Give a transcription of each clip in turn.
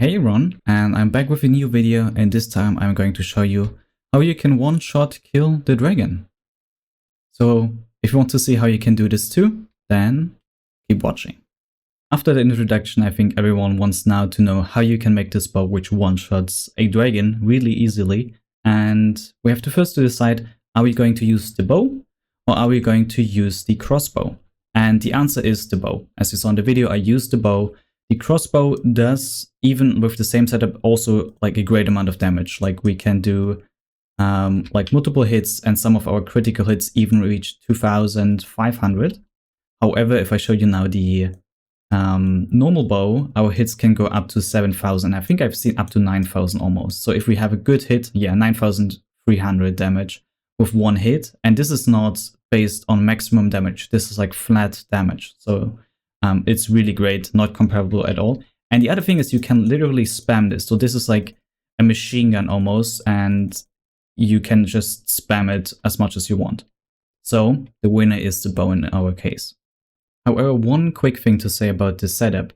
Hey Ron, and I'm back with a new video, and this time I'm going to show you how you can one-shot kill the dragon. So if you want to see how you can do this too, then keep watching. After the introduction, I think everyone wants now to know how you can make this bow which one-shots a dragon really easily, and we have to first decide, are we going to use the bow or are we going to use the crossbow? And the answer is the bow. As you saw in the video, I used the bow. The crossbow does, even with the same setup, also like a great amount of damage. Like we can do like multiple hits, and some of our critical hits even reach 2500. However, if I show you now the normal bow, our hits can go up to 7000. I think I've seen up to 9000 almost. So if we have a good hit, yeah, 9300 damage with one hit. And this is not based on maximum damage. This is like flat damage. So it's really great, not comparable at all. And the other thing is you can literally spam this. So this is like a machine gun almost, and you can just spam it as much as you want. So the winner is the bow in our case. However, one quick thing to say about this setup.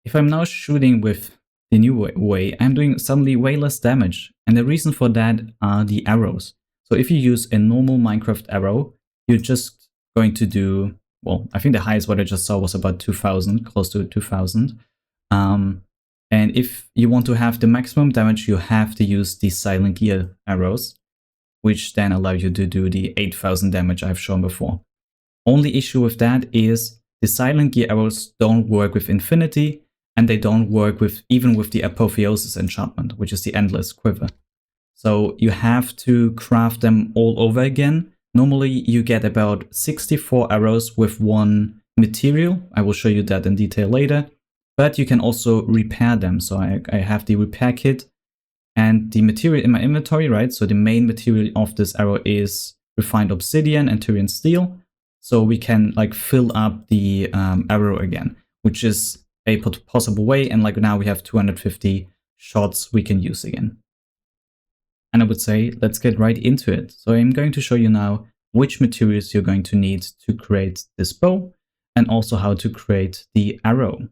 If I'm now shooting with the new way, I'm doing suddenly way less damage. And the reason for that are the arrows. So if you use a normal Minecraft arrow, you're just going to do, well, I think the highest what I just saw was about 2000, close to 2000. And if you want to have the maximum damage, you have to use the Silent Gear arrows, which then allow you to do the 8000 damage I've shown before. Only issue with that is the Silent Gear arrows don't work with Infinity, and they don't work with even with the Apotheosis enchantment, which is the Endless Quiver. So you have to craft them all over again. Normally you get about 64 arrows with one material. I will show you that in detail later. But you can also repair them. So I have the repair kit and the material in my inventory, right? So the main material of this arrow is refined obsidian and Tyrian steel. So we can like fill up the arrow again, which is a possible way. And like now we have 250 shots we can use again. And I would say, let's get right into it. So I'm going to show you now which materials you're going to need to create this bow, and also how to create the arrow.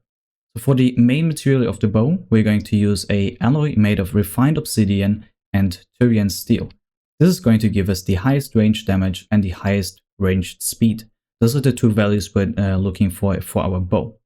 So for the main material of the bow, we're going to use an alloy made of refined obsidian and Tyrian steel. This is going to give us the highest range damage and the highest ranged speed. Those are the two values we're looking for our bow.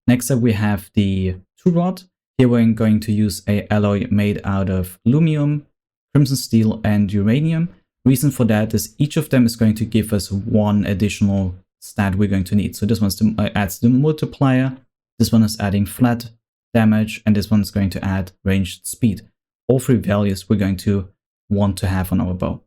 Next up, we have the two rod. Here we're going to use an alloy made out of aluminum, crimson steel and uranium. Reason for that is each of them is going to give us one additional stat we're going to need. So this one adds the multiplier, this one is adding flat damage, and this one is going to add ranged speed. All three values we're going to want to have on our bow.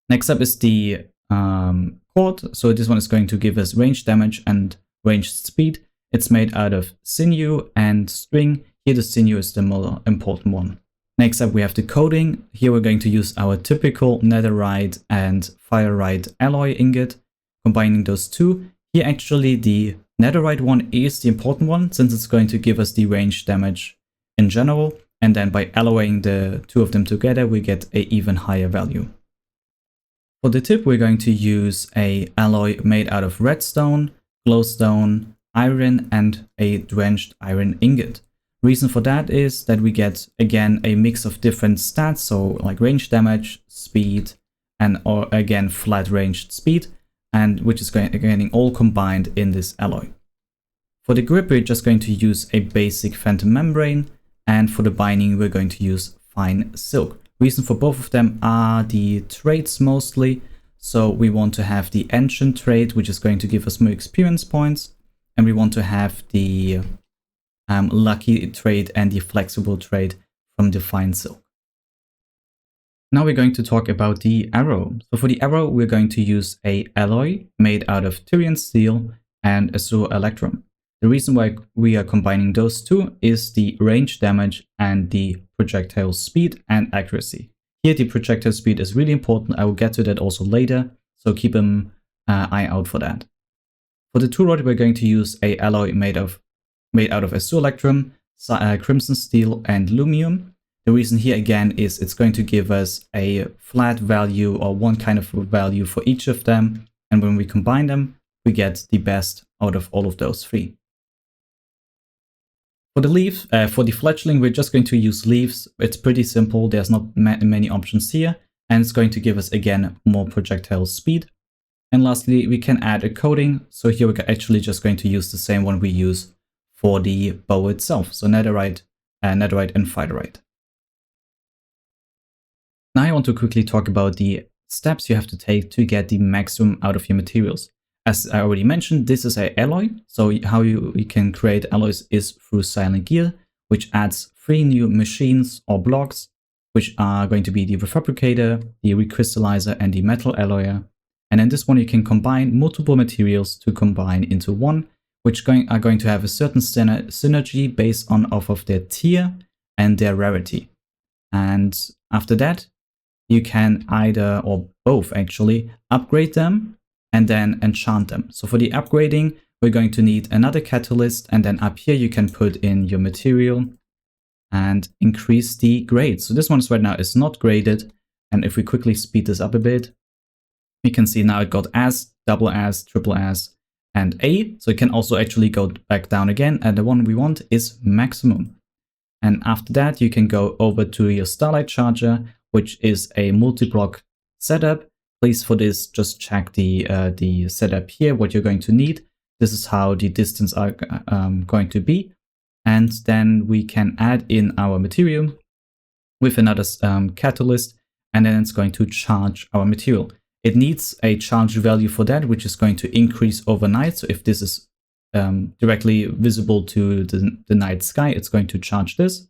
Next up is the cord. So this one is going to give us ranged damage and ranged speed. It's made out of sinew and string. Here the sinew is the more important one. Next up we have the coating. Here we're going to use our typical netherite and firite alloy ingot, combining those two. Here actually the netherite one is the important one, since it's going to give us the range damage in general, and then by alloying the two of them together we get an even higher value. For the tip we're going to use an alloy made out of redstone, glowstone, iron and a drenched iron ingot. Reason for that is that we get again a mix of different stats, so like range damage, speed, and or again flat ranged speed, and which is getting all combined in this alloy. For the grip we're just going to use a basic phantom membrane, and for the binding we're going to use fine silk. Reason for both of them are the traits mostly. So we want to have the ancient trait, which is going to give us more experience points, and we want to have the lucky trait and the flexible trait from the fine silk. Now we're going to talk about the arrow. So for the arrow, we're going to use an alloy made out of Tyrian steel and azure electrum. The reason why we are combining those two is the range damage and the projectile speed and accuracy. Here the projectile speed is really important. I will get to that also later, so keep an eye out for that. For the two rod, we're going to use an alloy made out of azure electrum, crimson steel and aluminum. The reason here again is it's going to give us a flat value or one kind of value for each of them, and when we combine them we get the best out of all of those three. For the leaves, for the fledgling, we're just going to use leaves. It's pretty simple. There's not many options here, and it's going to give us again more projectile speed. And lastly, we can add a coating. So here we're actually just going to use the same one we use for the bow itself. So netherite, netherite and fiderite. Now I want to quickly talk about the steps you have to take to get the maximum out of your materials. As I already mentioned, this is an alloy. So how you can create alloys is through Silent Gear, which adds 3 new machines or blocks, which are going to be the Refabricator, the Recrystallizer, and the Metal Alloyer. And in this one, you can combine multiple materials to combine into one, which are going to have a certain synergy based on off of their tier and their rarity. And after that, you can either, or both actually, upgrade them and then enchant them. So for the upgrading, we're going to need another catalyst, and then up here you can put in your material and increase the grade. So this one right now is not graded, and if we quickly speed this up a bit, we can see now it got S, double S, triple S, and A. So it can also actually go back down again, and the one we want is maximum. And after that, you can go over to your Starlight Charger, which is a multi-block setup. Please, for this, just check the setup here, what you're going to need. This is how the distance are going to be. And then we can add in our material with another catalyst, and then it's going to charge our material. It needs a charge value for that, which is going to increase overnight. So if this is directly visible to the night sky, it's going to charge this.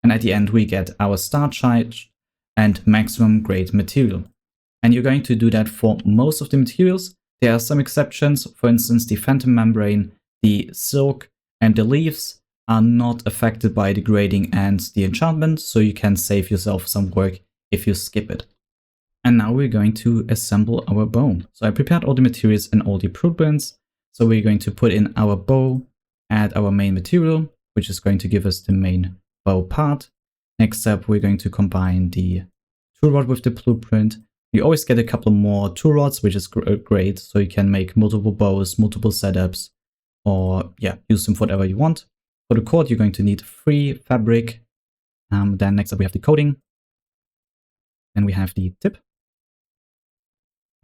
And at the end, we get our star charge and maximum grade material. And you're going to do that for most of the materials. There are some exceptions. For instance, the phantom membrane, the silk, and the leaves are not affected by the grading and the enchantment. So you can save yourself some work if you skip it. And now we're going to assemble our bow. So I prepared all the materials and all the blueprints. So we're going to put in our bow, add our main material, which is going to give us the main bow part. Next up, we're going to combine the tool rod with the blueprint. You always get a couple more tool rods, which is great. So you can make multiple bows, multiple setups, or yeah, use them for whatever you want. For the cord, you're going to need 3 fabric. Then next up, we have the coating. Then we have the tip.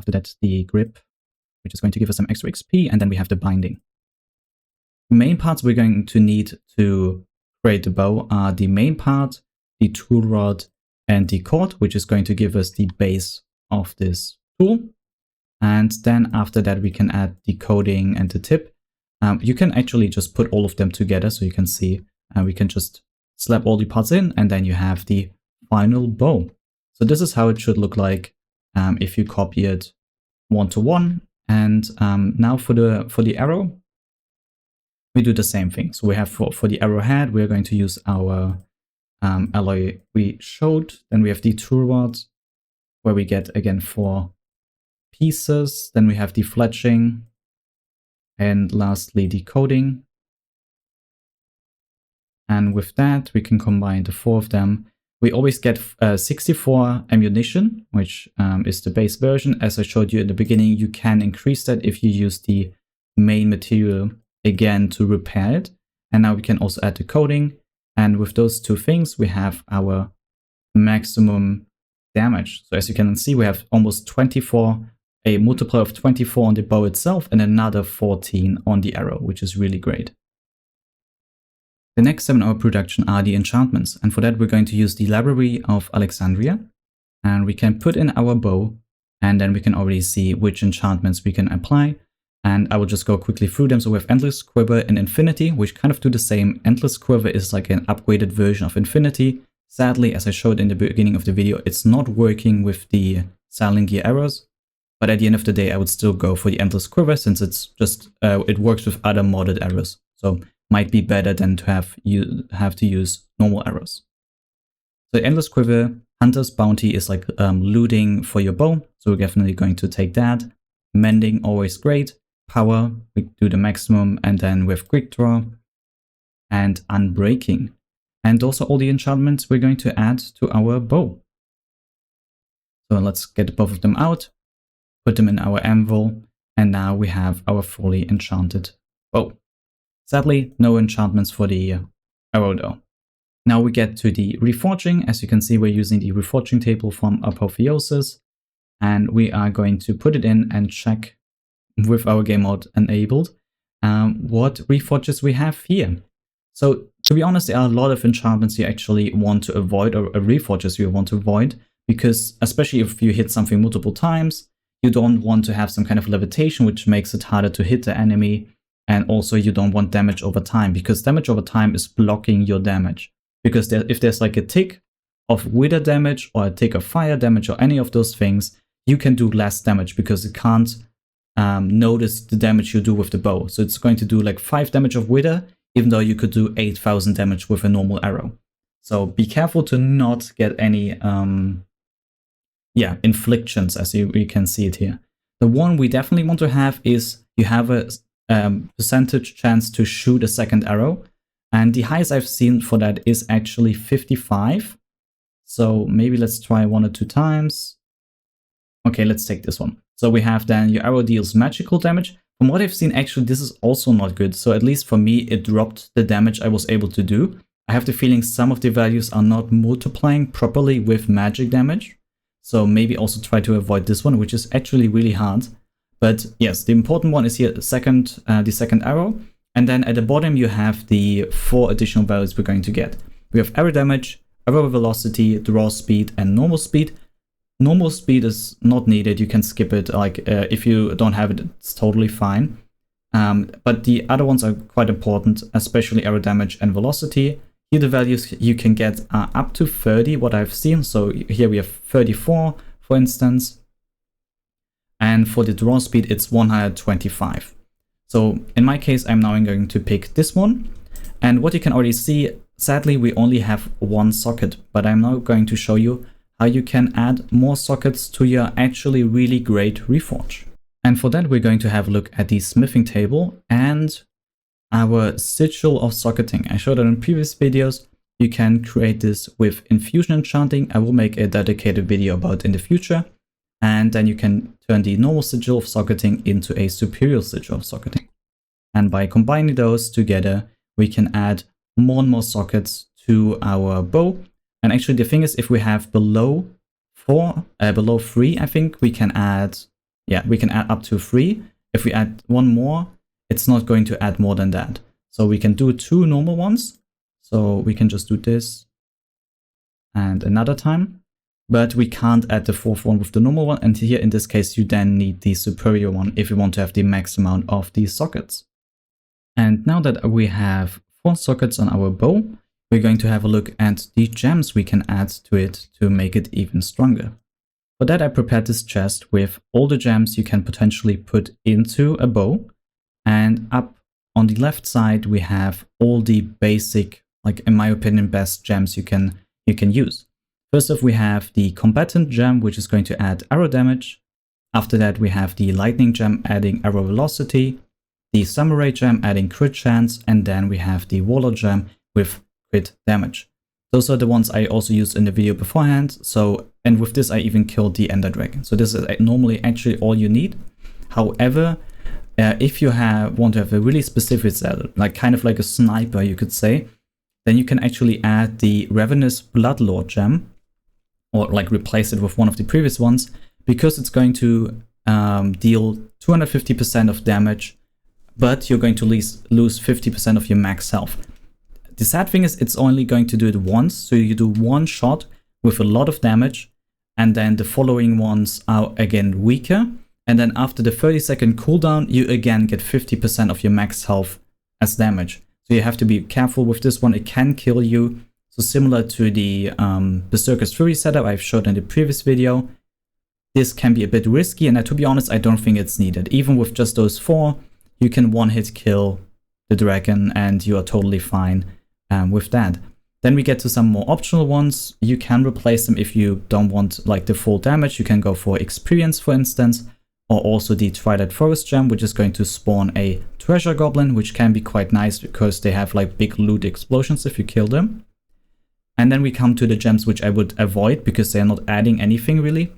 After that, the grip, which is going to give us some extra XP, and then we have the binding. The main parts we're going to need to create the bow are the main part, the tool rod, and the cord, which is going to give us the base of this tool. And then after that, we can add the coating and the tip. You can actually just put all of them together, so you can see, we can just slap all the parts in, and then you have the final bow. So this is how it should look like if you copy it one-to-one. And now for the arrow, we do the same thing. So we have for the arrowhead, we're going to use our alloy we showed. Then we have the tool rod, where we get again 4 pieces. Then we have the fletching, and lastly the coating. And with that, we can combine the 4 of them. We always get 64 ammunition, which is the base version. As I showed you in the beginning, you can increase that if you use the main material again to repair it. And now we can also add the coating. And with those 2 things, we have our maximum damage. So as you can see, we have almost 24, a multiplier of 24 on the bow itself, and another 14 on the arrow, which is really great. The next step in our production are the enchantments, and for that we're going to use the library of Alexandria, and we can put in our bow, and then we can already see which enchantments we can apply. And I will just go quickly through them. So we have Endless Quiver and Infinity, which kind of do the same. Endless Quiver is like an upgraded version of Infinity. Sadly, as I showed in the beginning of the video, it's not working with the Silent Gear arrows. But at the end of the day, I would still go for the Endless Quiver, since it's just it works with other modded arrows. So might be better than to have to use normal arrows. So Endless Quiver, Hunter's Bounty is like looting for your bow. So we're definitely going to take that. Mending, always great. Power, we do the maximum, and then with Quick Draw and Unbreaking. And also all the enchantments we're going to add to our bow. So let's get both of them out, put them in our anvil, and now we have our fully enchanted bow. Sadly, no enchantments for the arrow though. Now we get to the Reforging. As you can see, we're using the Reforging table from Apotheosis, and we are going to put it in and check with our game mode enabled what Reforges we have here. So to be honest, there are a lot of enchantments you actually want to avoid, or Reforges you want to avoid, because especially if you hit something multiple times, you don't want to have some kind of levitation, which makes it harder to hit the enemy. And also you don't want damage over time, because damage over time is blocking your damage. Because if there's like a tick of wither damage or a tick of fire damage or any of those things, you can do less damage because it can't notice the damage you do with the bow. So it's going to do like 5 damage of wither, even though you could do 8,000 damage with a normal arrow. So be careful to not get any inflictions, as you can see it here. The one we definitely want to have is you have a percentage chance to shoot a second arrow. And the highest I've seen for that is actually 55. So maybe let's try 1 or 2 times. Okay, let's take this one. So we have then your arrow deals magical damage. From what I've seen, actually, this is also not good. So at least for me, it dropped the damage I was able to do. I have the feeling some of the values are not multiplying properly with magic damage. So maybe also try to avoid this one, which is actually really hard. But yes, the important one is here, the second arrow. And then at the bottom, you have the 4 additional values we're going to get. We have arrow damage, arrow velocity, draw speed, and normal speed. Normal speed is not needed. You can skip it. Like if you don't have it, it's totally fine. But the other ones are quite important, especially arrow damage and velocity. Here the values you can get are up to 30, what I've seen. So here we have 34, for instance. And for the draw speed, it's 125. So in my case, I'm now going to pick this one. And what you can already see, sadly, we only have 1 socket, but I'm now going to show you how you can add more sockets to your actually really great Reforge. And for that, we're going to have a look at the smithing table and our sigil of socketing. I showed that in previous videos. You can create this with infusion enchanting. I will make a dedicated video about it in the future. And then you can turn the normal sigil of socketing into a superior sigil of socketing. And by combining those together, we can add more and more sockets to our bow. And actually the thing is, if we have below 3, I think we can add, we can add up to 3. If we add 1 more, it's not going to add more than that. So we can do 2 normal ones. So we can just do this and another time. But we can't add the 4th one with the normal one. And here in this case, you then need the superior one if you want to have the max amount of these sockets. And now that we have 4 sockets on our bow, we're going to have a look at the gems we can add to it to make it even stronger. For that, I prepared this chest with all the gems you can potentially put into a bow. And up on the left side, we have all the basic, like in my opinion, best gems you can use. First off, we have the combatant gem, which is going to add arrow damage. After that, we have the lightning gem adding arrow velocity, the samurai gem adding crit chance, and then we have the warlord gem with crit damage. Those are the ones I also used in the video beforehand. So, and with this, I even killed the ender dragon. So this is normally actually all you need. However, if you want to have a really specific set, like kind of like a sniper, you could say, then you can actually add the ravenous bloodlord gem, or like replace it with one of the previous ones, because it's going to deal 250% of damage, but you're going to lose 50% of your max health. The sad thing is it's only going to do it once, so you do 1 shot with a lot of damage, and then the following ones are again weaker, and then after the 30-second cooldown, you again get 50% of your max health as damage. So you have to be careful with this one, it can kill you. So similar to the Berserker's Fury setup I've showed in the previous video, this can be a bit risky, and to be honest, I don't think it's needed. Even with just those 4, you can one-hit kill the dragon, and you are totally fine with that. Then we get to some more optional ones. You can replace them if you don't want like the full damage. You can go for experience, for instance, or also the Twilight Forest gem, which is going to spawn a treasure goblin, which can be quite nice because they have like big loot explosions if you kill them. And then we come to the gems which I would avoid because they are not adding anything really.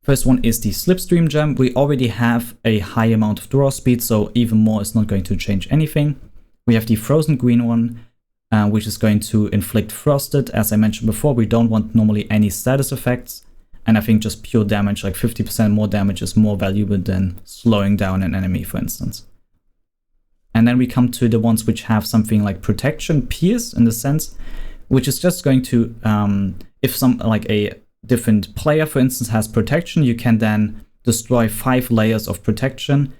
First one is the Slipstream gem. We already have a high amount of draw speed, so even more is not going to change anything. We have the Frozen Green one, which is going to inflict Frosted. As I mentioned before, we don't want normally any status effects. And I think just pure damage, like 50% more damage, is more valuable than slowing down an enemy, for instance. And then we come to the ones which have something like Protection, Pierce in the sense, which is just going to, if some like a different player, for instance, has Protection, you can then destroy 5 layers of protection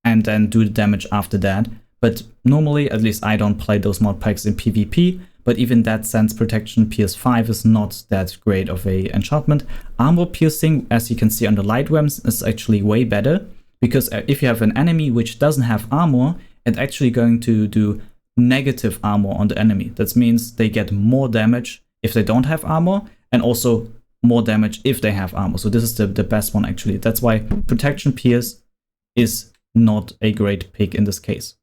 and then do the damage after that. But normally, at least I don't play those mod packs in PvP, but even in that sense, Protection Pierce 5 is not that great of a enchantment. Armor Piercing, as you can see on the light worms, is actually way better, because if you have an enemy which doesn't have armor, it's actually going to do negative armor on the enemy. That means they get more damage if they don't have armor, and also more damage if they have armor. So this is the best one actually. That's why Protection Pierce is not a great pick in this case.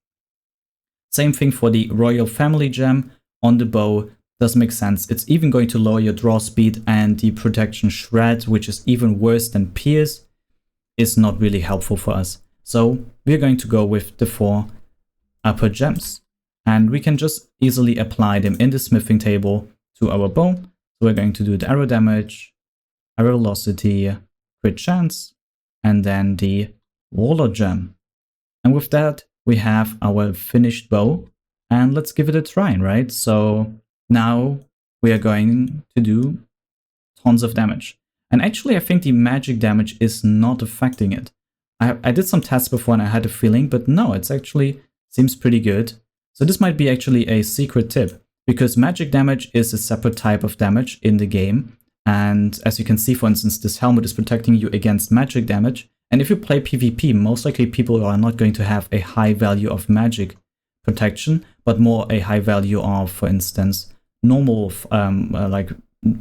Same thing for the Royal Family Gem on the bow. Does make sense. It's even going to lower your draw speed, and the Protection Shred, which is even worse than Pierce, is not really helpful for us. So we're going to go with the 4 upper gems, and we can just easily apply them in the smithing table to our bow. So we're going to do the arrow damage, arrow velocity, crit chance, and then the Warlord gem. And with that, we have our finished bow, and let's give it a try, right? So now we are going to do tons of damage. And actually, I think the magic damage is not affecting it. I did some tests before and I had a feeling, but no, it's actually seems pretty good. So this might be actually a secret tip, because magic damage is a separate type of damage in the game. And as you can see, for instance, this helmet is protecting you against magic damage. And if you play PvP, most likely people are not going to have a high value of magic protection, but more a high value of, for instance, normal like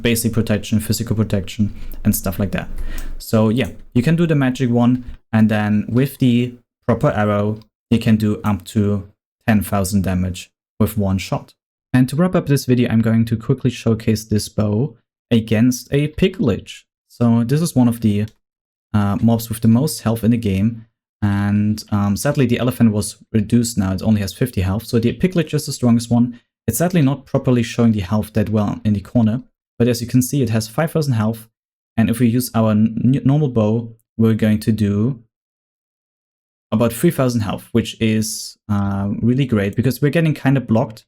basic protection, physical protection, and stuff like that. So yeah, you can do the magic one, and then with the proper arrow, you can do up to 10,000 damage with one shot. And to wrap up this video, I'm going to quickly showcase this bow against a Piglich. So this is one of the mobs with the most health in the game, and sadly the elephant was reduced now. It only has 50 health, so the Piglich is the strongest one. It's sadly not properly showing the health that well in the corner, but as you can see, it has 5,000 health, and if we use our normal bow, we're going to do about 3,000 health, which is really great, because we're getting kind of blocked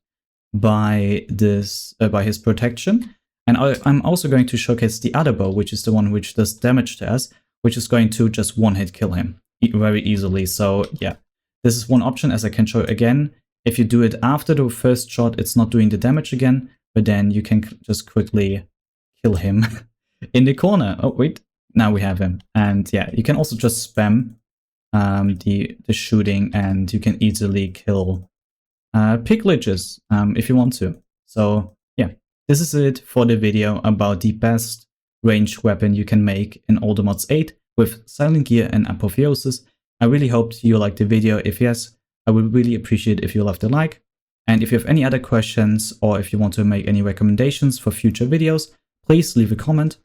by this by his protection. And I'm also going to showcase the other bow, which is the one which does damage to us, which is going to just one-hit kill him very easily. So yeah, this is one option. As I can show again, if you do it after the first shot, it's not doing the damage again, but then you can just quickly kill him in the corner. Oh wait, now we have him. And yeah, you can also just spam the shooting, and you can easily kill Pigliches if you want to. So yeah, this is it for the video about the best ranged weapon you can make in Older Mods 8 with Silent Gear and Apotheosis. I really hope you liked the video. If yes, I would really appreciate if you left a like. And if you have any other questions, or if you want to make any recommendations for future videos, please leave a comment.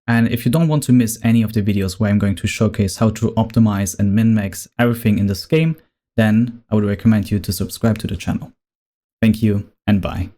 And if you don't want to miss any of the videos where I'm going to showcase how to optimize and min-max everything in this game, then I would recommend you to subscribe to the channel. Thank you, and bye.